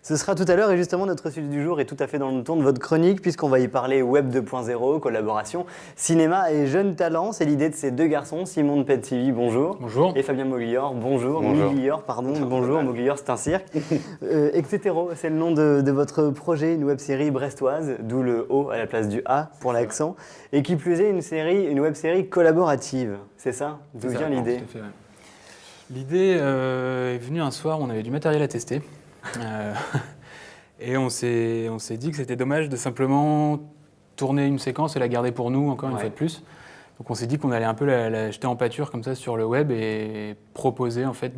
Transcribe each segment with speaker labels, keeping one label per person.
Speaker 1: Ce sera tout à l'heure et justement notre sujet du jour est tout à fait dans le ton de votre chronique puisqu'on va y parler Web 2.0, collaboration, cinéma et jeunes talents. C'est l'idée de ces deux garçons, Simon de Pet TV, bonjour.
Speaker 2: Bonjour.
Speaker 1: Et Fabien Moglior, bonjour. Moglior, pardon, bonjour. Moglior, c'est un cirque. Etc. C'est le nom de votre projet, une web-série brestoise, d'où le O à la place du A pour l'accent. Et qui plus est, une web-série collaborative. C'est ça? D'où vient l'idée?
Speaker 2: Tout à fait, ouais. L'idée est venue un soir, on avait du matériel à tester. Et on s'est dit que c'était dommage de simplement tourner une séquence et la garder pour nous encore une fois de plus. Donc on s'est dit qu'on allait un peu la jeter en pâture comme ça sur le web et proposer en fait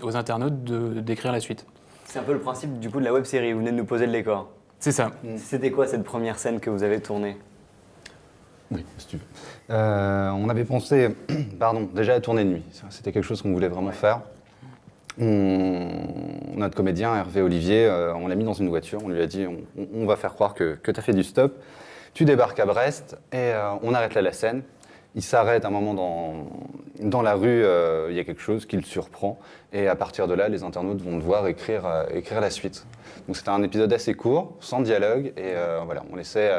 Speaker 2: aux internautes d'écrire la suite.
Speaker 1: C'est un peu le principe du coup de la web-série, vous venez de nous poser le décor.
Speaker 2: C'est ça.
Speaker 1: C'était quoi cette première scène que vous avez tournée?
Speaker 3: Oui, si tu veux. On avait pensé, déjà à tourner de nuit. C'était quelque chose qu'on voulait vraiment faire. Notre comédien, Hervé Olivier, on l'a mis dans une voiture. On lui a dit, on va faire croire que tu as fait du stop. Tu débarques à Brest et on arrête là la scène. Il s'arrête un moment dans la rue, il y a quelque chose qui le surprend. Et à partir de là, les internautes vont devoir écrire la suite. Donc c'était un épisode assez court, sans dialogue, et voilà, on laissait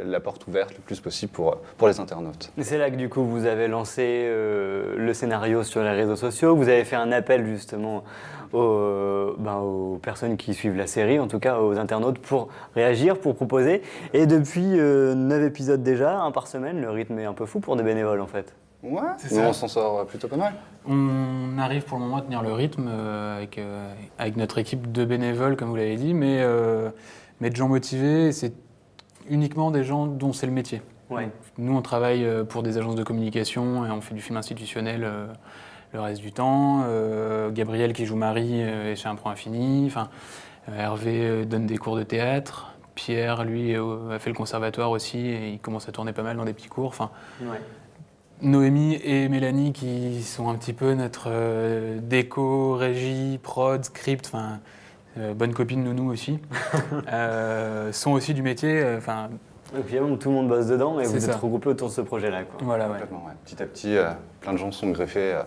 Speaker 3: la porte ouverte le plus possible pour les internautes.
Speaker 1: Et c'est là que du coup vous avez lancé le scénario sur les réseaux sociaux, vous avez fait un appel justement aux personnes qui suivent la série, en tout cas aux internautes, pour réagir, pour proposer. Et depuis 9 épisodes déjà, un par semaine, le rythme est un peu fou pour des bénévoles en fait.
Speaker 3: Ouais,
Speaker 2: c'est
Speaker 3: nous
Speaker 2: ça.
Speaker 3: on s'en sort plutôt pas mal.
Speaker 2: On arrive pour le moment à tenir le rythme avec notre équipe de bénévoles, comme vous l'avez dit, mais de gens motivés, c'est uniquement des gens dont c'est le métier.
Speaker 1: Ouais.
Speaker 2: Nous, on travaille pour des agences de communication et on fait du film institutionnel le reste du temps. Gabriel, qui joue Marie, est chez Un Point Infini. Enfin, Hervé donne des cours de théâtre. Pierre, lui, a fait le conservatoire aussi et il commence à tourner pas mal dans des petits cours. Enfin,
Speaker 1: Ouais.
Speaker 2: Noémie et Mélanie, qui sont un petit peu notre déco, régie, prod, script, enfin, bonne copine nounou aussi, sont aussi du métier.
Speaker 1: Et puis tout le monde bosse dedans et
Speaker 2: C'est
Speaker 1: vous
Speaker 2: ça.
Speaker 1: êtes regroupés autour de ce projet-là, quoi.
Speaker 2: Voilà, ouais.
Speaker 3: Complètement, ouais. Petit à petit, plein de gens sont greffés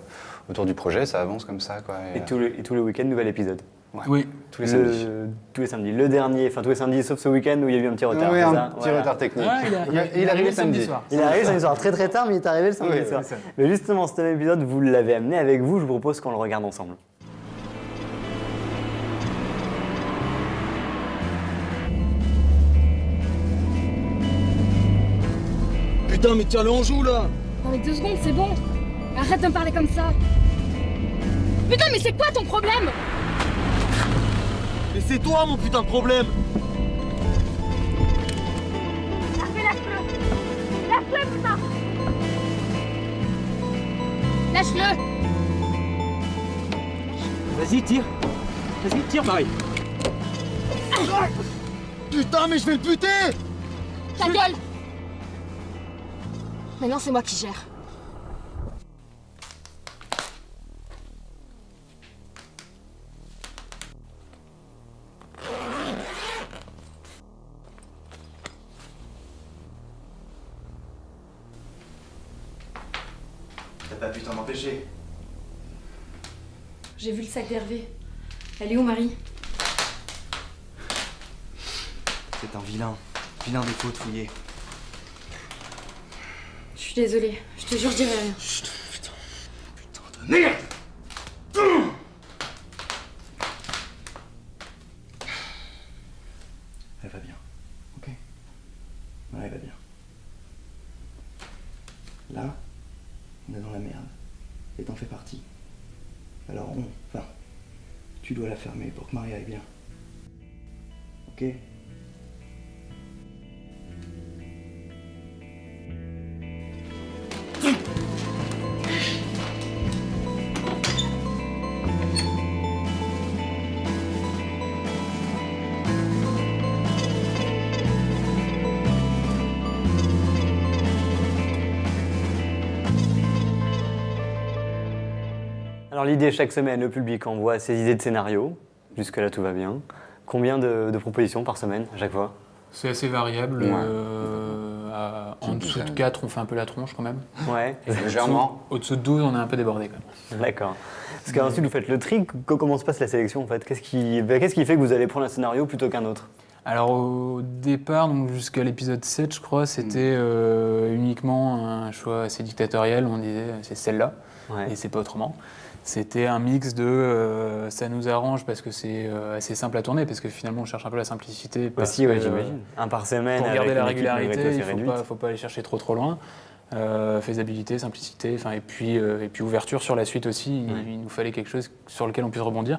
Speaker 3: autour du projet, ça avance comme ça, quoi.
Speaker 1: Et tous les week-ends, nouvel épisode.
Speaker 3: Ouais.
Speaker 2: Oui,
Speaker 3: Tous les samedis.
Speaker 1: Tous les samedis. Le dernier, enfin tous les samedis, sauf ce week-end où il y a eu un petit retard.
Speaker 3: Oui,
Speaker 1: c'est
Speaker 3: un
Speaker 1: ça
Speaker 3: petit
Speaker 1: Voilà.
Speaker 3: retard technique.
Speaker 2: Ouais,
Speaker 3: Il est arrivé samedi
Speaker 2: soir.
Speaker 1: Il est arrivé samedi soir très très tard, mais il est arrivé le samedi
Speaker 3: Oui,
Speaker 1: soir.
Speaker 2: c'est ça.
Speaker 1: Mais justement, cet épisode, vous l'avez amené avec vous. Je vous propose qu'on le regarde ensemble.
Speaker 4: Putain, mais tiens-le en joue là!
Speaker 5: Non mais 2 secondes, c'est bon. Arrête de me parler comme ça. Putain, mais c'est quoi ton problème?
Speaker 4: Mais c'est toi mon putain de problème!
Speaker 5: Lâche-le. Lâche-le, putain. Lâche-le.
Speaker 4: Vas-y, tire! Vas-y, tire, Marie! Putain, mais je vais le buter!
Speaker 5: Ta gueule. Maintenant, c'est moi qui gère.
Speaker 6: T'as pas pu t'en empêcher.
Speaker 5: J'ai vu le sac d'Hervé. Elle est où, Marie?
Speaker 6: C'est un vilain défaut de fouiller.
Speaker 5: Je suis désolée. Je te jure, je dirai rien.
Speaker 6: Putain de merde! Elle va bien, ok? Ouais, elle va bien. Là, on est dans la merde. Et t'en fais partie. Alors tu dois la fermer pour que Marie aille bien. Ok?
Speaker 1: Alors l'idée, chaque semaine, le public envoie ses idées de scénario. Jusque-là, tout va bien. Combien de propositions par semaine à chaque fois?
Speaker 2: C'est assez variable.
Speaker 3: Ouais.
Speaker 2: En dessous de 4, on fait un peu la tronche quand même.
Speaker 1: Ouais,
Speaker 3: Légèrement.
Speaker 2: Au-dessous de 12, on est un peu débordé quand même.
Speaker 1: d'accord. Parce qu'ensuite, vous faites le tri. Comment se passe la sélection, en fait? Qu'est-ce qui fait que vous allez prendre un scénario plutôt qu'un autre?
Speaker 2: Alors au départ, donc jusqu'à l'épisode 7, je crois, c'était uniquement un choix assez dictatorial. On disait c'est celle-là
Speaker 1: Ouais.
Speaker 2: et c'est pas autrement. C'était un mix de ça nous arrange parce que c'est assez simple à tourner, parce que finalement on cherche un peu la simplicité. Parce
Speaker 1: Aussi, ouais,
Speaker 2: que,
Speaker 1: j'imagine. Un par semaine.
Speaker 2: Pour
Speaker 1: avec
Speaker 2: garder la
Speaker 1: une équipe malgré tout
Speaker 2: régularité,
Speaker 1: assez
Speaker 2: il
Speaker 1: réduite.
Speaker 2: faut pas aller chercher trop loin. Faisabilité, simplicité, et puis ouverture sur la suite aussi. Il nous fallait quelque chose sur lequel on puisse rebondir.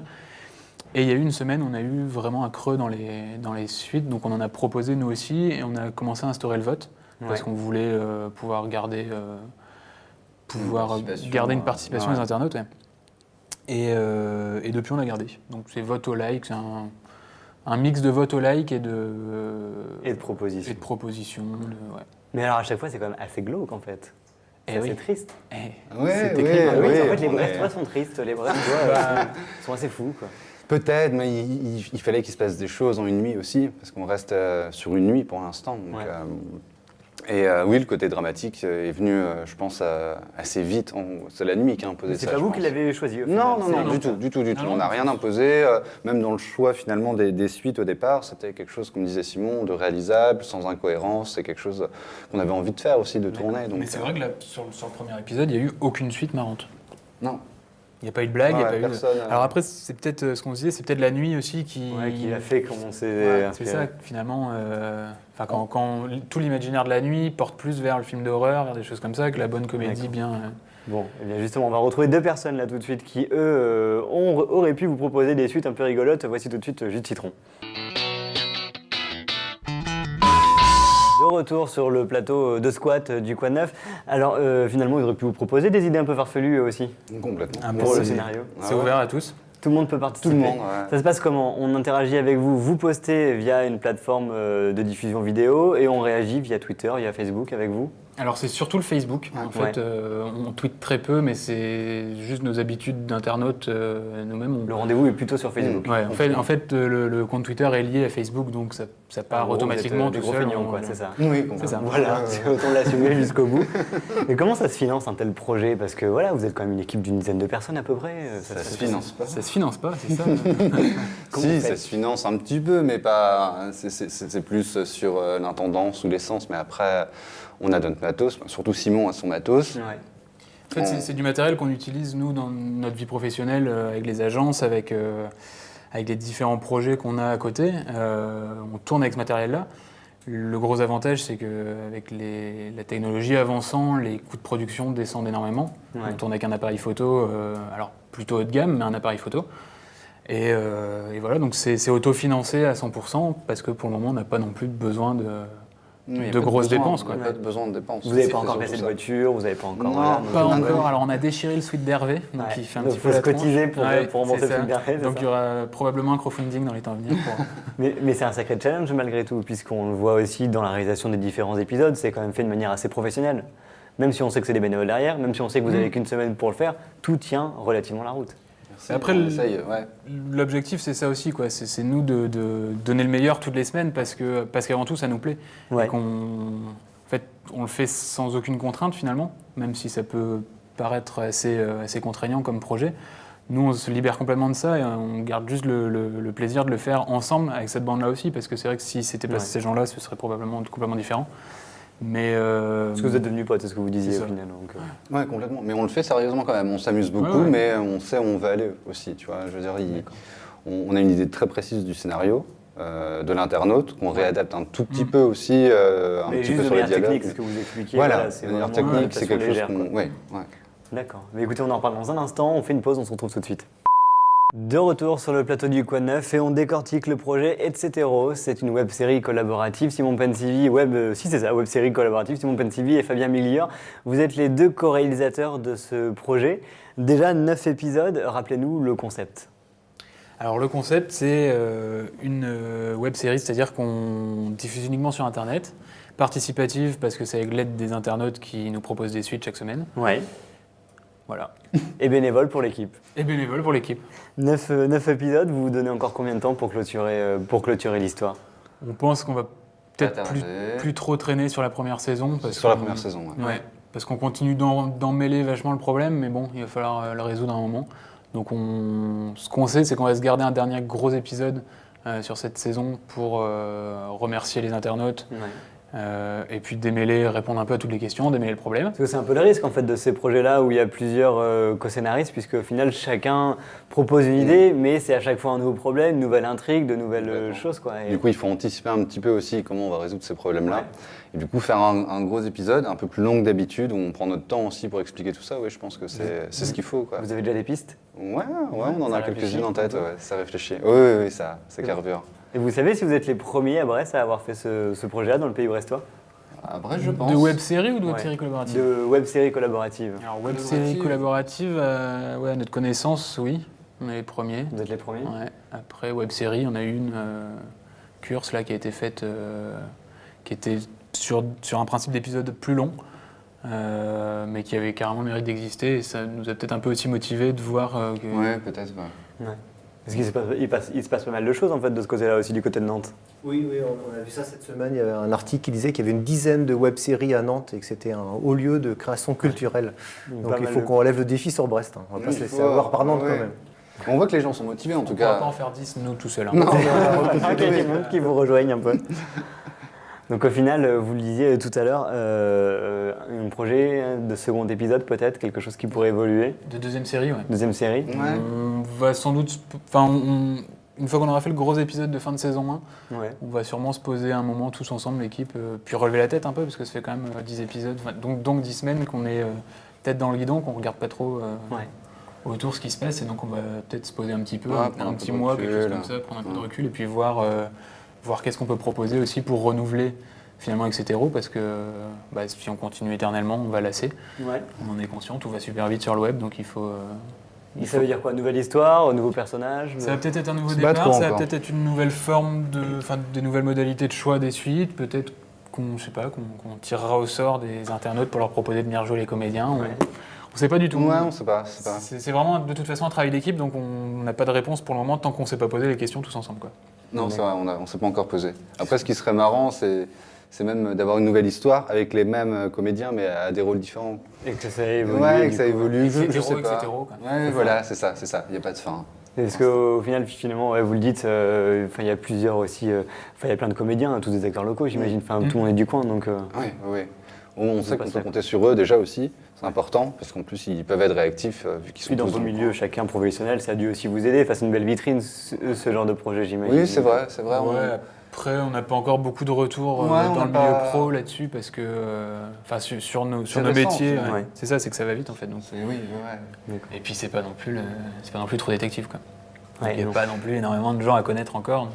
Speaker 2: Et il y a eu une semaine, on a eu vraiment un creux dans les suites, donc on en a proposé nous aussi, et on a commencé à instaurer le vote, parce
Speaker 1: Ouais.
Speaker 2: qu'on voulait pouvoir garder une participation
Speaker 3: ouais.
Speaker 2: des internautes. Ouais. Et depuis, on l'a gardé. Donc c'est vote au like, c'est un mix de vote au like et de
Speaker 1: propositions.
Speaker 2: propositions. Ouais.
Speaker 1: Mais alors, à chaque fois, c'est quand même assez glauque, en fait.
Speaker 2: Eh
Speaker 1: C'est
Speaker 2: oui.
Speaker 1: assez triste.
Speaker 3: Ouais,
Speaker 1: C'est
Speaker 3: oui,
Speaker 1: écrit dans le
Speaker 3: oui,
Speaker 1: livre. En fait, les
Speaker 3: on est-
Speaker 1: Brestois sont tristes. Les Brestois sont assez fous, quoi.
Speaker 3: Peut-être, mais il fallait qu'il se passe des choses en une nuit aussi, parce qu'on reste sur une nuit pour l'instant. Donc,
Speaker 1: Ouais.
Speaker 3: oui, le côté dramatique est venu, je pense, assez vite. C'est la nuit qui a imposé ça.
Speaker 1: C'est pas
Speaker 3: je
Speaker 1: vous
Speaker 3: pense.
Speaker 1: qui l'avez choisi, au final.
Speaker 3: Non,
Speaker 1: C'est-
Speaker 3: du tout.
Speaker 2: Ah non,
Speaker 3: On n'a rien imposé. Même dans le choix finalement des suites au départ, c'était quelque chose, comme disait Simon, de réalisable, sans incohérence. C'est quelque chose qu'on avait envie de faire aussi, de tourner. Donc,
Speaker 2: Mais c'est vrai que là, sur le premier épisode, il n'y a eu aucune suite marrante.
Speaker 3: Non.
Speaker 2: Il n'y a pas eu de blague, il n'y a
Speaker 3: Ouais,
Speaker 2: pas eu de...
Speaker 3: personne,
Speaker 2: Alors après, c'est peut-être ce qu'on se disait, c'est peut-être la nuit aussi qui...
Speaker 1: Ouais, qui a fait qu'on s'est
Speaker 2: Ouais, c'est
Speaker 1: inspiré.
Speaker 2: ça, finalement, quand tout l'imaginaire de la nuit porte plus vers le film d'horreur, vers des choses comme ça, que la bonne comédie
Speaker 1: D'accord.
Speaker 2: bien...
Speaker 1: Bon, eh bien justement, on va retrouver deux personnes là tout de suite qui, eux, auraient pu vous proposer des suites un peu rigolotes. Voici tout de suite Jus de Citron. De retour sur le plateau de squat du Quad Neuf. Alors, finalement, ils auraient pu vous proposer des idées un peu farfelues aussi
Speaker 3: Complètement.
Speaker 2: Ah,
Speaker 1: pour
Speaker 2: c'est-
Speaker 1: le scénario.
Speaker 2: C'est ouvert à tous.
Speaker 1: Tout le monde peut participer.
Speaker 3: Tout le monde, ouais.
Speaker 1: Ça se passe comment? On interagit avec vous, vous postez via une plateforme de diffusion vidéo et on réagit via Twitter, via Facebook avec vous.
Speaker 2: Alors c'est surtout le Facebook. En
Speaker 1: Ouais.
Speaker 2: fait, on tweete très peu, mais c'est juste nos habitudes d'internautes nous-mêmes.
Speaker 1: Le rendez-vous est plutôt sur Facebook.
Speaker 2: Ouais, en fait le compte Twitter est lié à Facebook, donc ça part
Speaker 1: En gros,
Speaker 2: automatiquement
Speaker 1: vous êtes,
Speaker 2: tout
Speaker 1: des gros
Speaker 2: seul.
Speaker 1: feignants, quoi, c'est ça.
Speaker 3: Oui,
Speaker 2: C'est ça.
Speaker 1: Voilà, autant l'assumer jusqu'au bout. Mais comment ça se finance un tel projet? Parce que voilà, vous êtes quand même une équipe d'une dizaine de personnes à peu près.
Speaker 3: Ça se finance pas.
Speaker 2: Ça se finance pas, c'est ça.
Speaker 1: Comment vous
Speaker 3: Si,
Speaker 1: faites
Speaker 3: ça se finance un petit peu, mais pas. C'est plus sur l'intendance ou l'essence. Mais après, on a notre matos. Surtout Simon a son matos.
Speaker 1: Ouais.
Speaker 2: En fait, c'est du matériel qu'on utilise, nous, dans notre vie professionnelle, avec les agences, avec les différents projets qu'on a à côté. On tourne avec ce matériel-là. Le gros avantage, c'est qu'avec la technologie avançant, les coûts de production descendent énormément.
Speaker 1: Ouais.
Speaker 2: On tourne avec un appareil photo, alors plutôt haut de gamme, mais un appareil photo. Et voilà, donc c'est autofinancé à 100%, parce que pour le moment, on n'a pas non plus besoin de grosses dépenses, quoi.
Speaker 3: On n'a pas besoin de dépenses.
Speaker 1: Vous n'avez pas
Speaker 3: C'est
Speaker 1: encore
Speaker 3: surtout
Speaker 1: cassé de
Speaker 3: ça.
Speaker 1: voiture, vous n'avez pas encore.
Speaker 3: Non,
Speaker 1: voilà,
Speaker 2: Pas
Speaker 1: donc,
Speaker 2: encore, alors on a déchiré le suite d'Hervé, donc
Speaker 1: Ouais.
Speaker 2: il fait un
Speaker 1: Donc,
Speaker 2: petit
Speaker 1: faut
Speaker 2: peu
Speaker 1: se
Speaker 2: la tronche.
Speaker 1: cotiser pour rembourser
Speaker 2: c'est
Speaker 1: le
Speaker 2: ça.
Speaker 1: film d'Hervé, c'est
Speaker 2: Donc
Speaker 1: ça
Speaker 2: il y aura probablement un crowdfunding dans les temps à venir.
Speaker 1: Mais c'est un sacré challenge malgré tout, puisqu'on le voit aussi dans la réalisation des différents épisodes, c'est quand même fait de manière assez professionnelle. Même si on sait que c'est des bénévoles derrière, même si on sait que vous n'avez qu'une semaine pour le faire, tout tient relativement la route.
Speaker 3: Merci,
Speaker 2: Après,
Speaker 3: on essaye, ouais.
Speaker 2: L'objectif, c'est ça aussi, quoi. C'est nous de donner le meilleur toutes les semaines, parce qu'avant tout, ça nous plaît.
Speaker 1: Ouais.
Speaker 2: Et en fait, on le fait sans aucune contrainte finalement, même si ça peut paraître assez contraignant comme projet. Nous, on se libère complètement de ça et on garde juste le plaisir de le faire ensemble avec cette bande-là aussi, parce que c'est vrai que si c'était pas
Speaker 1: Ouais.
Speaker 2: ces gens-là, ce serait probablement complètement différent. Mais
Speaker 1: Parce que vous êtes devenus potes, c'est ce que vous disiez
Speaker 2: c'est
Speaker 1: au
Speaker 2: ça.
Speaker 1: final. Donc,
Speaker 3: Ouais, complètement. Mais on le fait sérieusement quand même. On s'amuse beaucoup,
Speaker 2: Ouais, ouais.
Speaker 3: mais on sait où on veut aller aussi. Tu vois, je veux dire, on a une idée très précise du scénario, de l'internaute, qu'on réadapte un tout petit peu aussi, un
Speaker 1: Mais
Speaker 3: petit
Speaker 1: juste
Speaker 3: peu
Speaker 1: de
Speaker 3: sur les
Speaker 1: manière
Speaker 3: dialogues.
Speaker 1: technique, ce que vous expliquiez,
Speaker 3: Voilà,
Speaker 1: c'est
Speaker 3: de manière
Speaker 1: vraiment une
Speaker 3: technique, c'est quelque chose
Speaker 1: adaptation
Speaker 3: qu'on.
Speaker 1: légère, quoi.
Speaker 3: Ouais.
Speaker 1: D'accord. Mais écoutez, on en reparle dans un instant, on fait une pause, on se retrouve tout de suite. De retour sur le plateau du Quad Neuf et on décortique le projet Etc. C'est une web-série collaborative. Simon Pensivi, web-série collaborative. Simon Pensivi et Fabien Miglior. Vous êtes les deux co-réalisateurs de ce projet. Déjà 9 épisodes. Rappelez-nous le concept.
Speaker 2: alors le concept, c'est une web-série, c'est-à-dire qu'on diffuse uniquement sur Internet, participative parce que c'est avec l'aide des internautes qui nous proposent des suites chaque semaine.
Speaker 1: Ouais.
Speaker 2: Voilà.
Speaker 1: Et bénévole pour l'équipe.
Speaker 2: Et bénévole pour l'équipe.
Speaker 1: 9 épisodes, vous vous donnez encore combien de temps pour clôturer l'histoire?
Speaker 2: On pense qu'on va peut-être
Speaker 3: Hervé.
Speaker 2: plus trop traîner sur la première saison.
Speaker 3: Sur la première saison, ouais.
Speaker 2: Ouais, parce qu'on continue d'en mêler vachement le problème, mais bon, il va falloir le résoudre à un moment. Donc ce qu'on sait, c'est qu'on va se garder un dernier gros épisode sur cette saison pour remercier les internautes.
Speaker 1: Ouais.
Speaker 2: Et puis démêler, répondre un peu à toutes les questions, démêler le problème.
Speaker 1: Parce que c'est un peu le risque en fait de ces projets-là où il y a plusieurs co-scénaristes, puisque au final chacun propose une idée, mais c'est à chaque fois un nouveau problème, une nouvelle intrigue, de nouvelles choses quoi. Et
Speaker 3: Du coup, il faut anticiper un petit peu aussi comment on va résoudre ces problèmes-là.
Speaker 1: Ouais.
Speaker 3: Et du coup, faire un gros épisode, un peu plus long que d'habitude, où on prend notre temps aussi pour expliquer tout ça, oui, je pense que c'est ce qu'il faut, quoi.
Speaker 1: vous avez déjà des pistes?
Speaker 3: Ouais, on en
Speaker 1: Ça
Speaker 3: a quelques-unes en tête,
Speaker 1: réfléchit,
Speaker 3: ouais, ça réfléchit. Oui, ça carbure.
Speaker 1: Et vous savez si vous êtes les premiers à Brest à avoir fait ce projet-là dans le pays brestois?
Speaker 3: Après, je pense.
Speaker 2: De web-série ou de
Speaker 1: Ouais.
Speaker 2: web-série collaborative?
Speaker 1: De web-série collaborative.
Speaker 2: Alors web-série collaborative, ouais, à notre connaissance, oui, on est les premiers.
Speaker 1: Vous êtes les premiers?
Speaker 2: Ouais. Après web-série, on a eu une curse là qui a été faite, qui était sur un principe d'épisode plus long, mais qui avait carrément le mérite d'exister. Et ça nous a peut-être un peu aussi motivé de voir que...
Speaker 3: Ouais, peut-être, ouais.
Speaker 1: Ouais. Parce qu'il se passe pas mal de choses en fait de ce côté-là aussi, du côté de Nantes.
Speaker 7: Oui, on a vu ça cette semaine. Il y avait un article qui disait qu'il y avait une dizaine de web-séries à Nantes et que c'était un haut lieu de création culturelle. Donc
Speaker 1: Pas
Speaker 7: il
Speaker 1: mal
Speaker 7: faut
Speaker 1: de-
Speaker 7: qu'on relève le défi sur Brest. Hein. On va pas
Speaker 3: Oui,
Speaker 7: se laisser
Speaker 3: faut-
Speaker 7: avoir par Nantes
Speaker 3: ouais.
Speaker 7: quand même.
Speaker 3: On voit que les gens sont motivés, en tout
Speaker 2: On ne pourra
Speaker 3: cas.
Speaker 2: pas en faire 10, nous, tout seuls. Hein.
Speaker 3: Non,
Speaker 1: Ah, quelqu'un qui vous rejoigne un peu. Donc au final, vous le disiez tout à l'heure, un projet de second épisode peut-être, quelque chose qui pourrait évoluer,
Speaker 2: De deuxième série, ouais.
Speaker 1: deuxième série.
Speaker 3: Ouais.
Speaker 2: On va sans doute... Enfin, une fois qu'on aura fait le gros épisode de fin de saison 1,
Speaker 1: Ouais.
Speaker 2: on va sûrement se poser un moment tous ensemble, l'équipe, puis relever la tête un peu, parce que ça fait quand même 10 épisodes, enfin, donc 10 semaines qu'on est tête dans le guidon, qu'on regarde pas trop
Speaker 1: Ouais.
Speaker 2: autour ce qui se passe, et donc on va peut-être se poser un petit peu,
Speaker 3: Ouais, prendre
Speaker 2: un
Speaker 3: un peu
Speaker 2: petit
Speaker 3: de
Speaker 2: mois,
Speaker 3: recul,
Speaker 2: quelque chose comme ça, prendre un peu de
Speaker 3: ouais.
Speaker 2: recul, et puis voir qu'est-ce qu'on peut proposer aussi pour renouveler finalement avec cet héros, parce que si on continue éternellement, on va lasser.
Speaker 1: Ouais.
Speaker 2: On en est conscient, tout va super vite sur le web, donc il faut...
Speaker 1: Et ça veut dire quoi? Nouvelle histoire, nouveau personnage?
Speaker 2: Ça va peut-être être un nouveau
Speaker 3: C'est pas
Speaker 2: départ,
Speaker 3: trop
Speaker 2: ça va
Speaker 3: encore.
Speaker 2: peut-être être une nouvelle forme des nouvelles modalités de choix des suites, peut-être qu'on tirera au sort des internautes pour leur proposer de venir jouer les comédiens. On ne sait pas du tout.
Speaker 3: Ouais, on sait pas.
Speaker 2: C'est vraiment de toute façon un travail d'équipe, donc on n'a pas de réponse pour le moment tant qu'on ne s'est pas posé les questions tous ensemble, quoi.
Speaker 3: Non, c'est vrai, on s'est pas encore posé. Après, ce qui serait marrant, c'est même d'avoir une nouvelle histoire avec les mêmes comédiens, mais à des rôles différents.
Speaker 1: Et que ça évolue.
Speaker 3: Ouais,
Speaker 1: du
Speaker 3: que ça
Speaker 1: coup.
Speaker 3: évolue. Je
Speaker 2: Etc.,
Speaker 3: sais pas.
Speaker 2: etc., quoi.
Speaker 3: Ouais, voilà, c'est ça. Il n'y a pas de fin.
Speaker 1: Parce qu'au final, finalement, ouais, vous le dites, il y a plusieurs aussi, il y a plein de comédiens, tous des acteurs locaux, j'imagine. Enfin, tout le monde est du coin, donc.
Speaker 3: Oui. On sait
Speaker 1: pas
Speaker 3: qu'on
Speaker 1: ça.
Speaker 3: peut compter sur eux déjà aussi. C'est important, parce qu'en plus, ils peuvent être réactifs vu qu'ils sont
Speaker 1: Puis dans
Speaker 3: tous
Speaker 1: vos
Speaker 3: le
Speaker 1: milieux,
Speaker 3: coin.
Speaker 1: chacun professionnel, ça a dû aussi vous aider. Enfin, c'est une belle vitrine, ce genre de projet, j'imagine.
Speaker 3: Oui, c'est vrai. on-
Speaker 2: Ouais, après, on n'a pas encore beaucoup de retours
Speaker 3: Ouais, on
Speaker 2: dans
Speaker 3: n'a
Speaker 2: le
Speaker 3: pas-
Speaker 2: milieu pro là-dessus, parce que, sur nos
Speaker 3: C'est récent,
Speaker 2: métiers,
Speaker 3: au final.
Speaker 1: Ouais.
Speaker 2: c'est ça, c'est que ça va vite en fait. Donc.
Speaker 3: Oui, ouais.
Speaker 2: Et puis c'est pas non plus trop détective, quoi.
Speaker 1: Ouais,
Speaker 2: Il n'y a
Speaker 1: non.
Speaker 2: pas non plus énormément de gens à connaître encore. donc.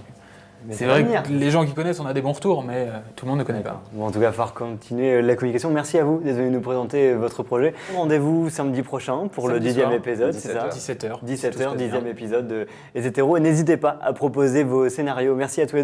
Speaker 1: Mais
Speaker 2: C'est
Speaker 1: ça va
Speaker 2: vrai
Speaker 1: venir.
Speaker 2: que les gens qui connaissent, on a des bons retours, mais tout le monde ne connaît pas.
Speaker 1: Bon, en tout cas, il va falloir continuer la communication. Merci à vous d'être venu nous présenter votre projet. Rendez-vous samedi prochain pour le
Speaker 2: Samedi
Speaker 1: 10e
Speaker 2: soir,
Speaker 1: épisode, c'est ça
Speaker 2: 17h.
Speaker 1: 17h, 10e épisode de Les Hétéros. Et n'hésitez pas à proposer vos scénarios. Merci à tous les deux.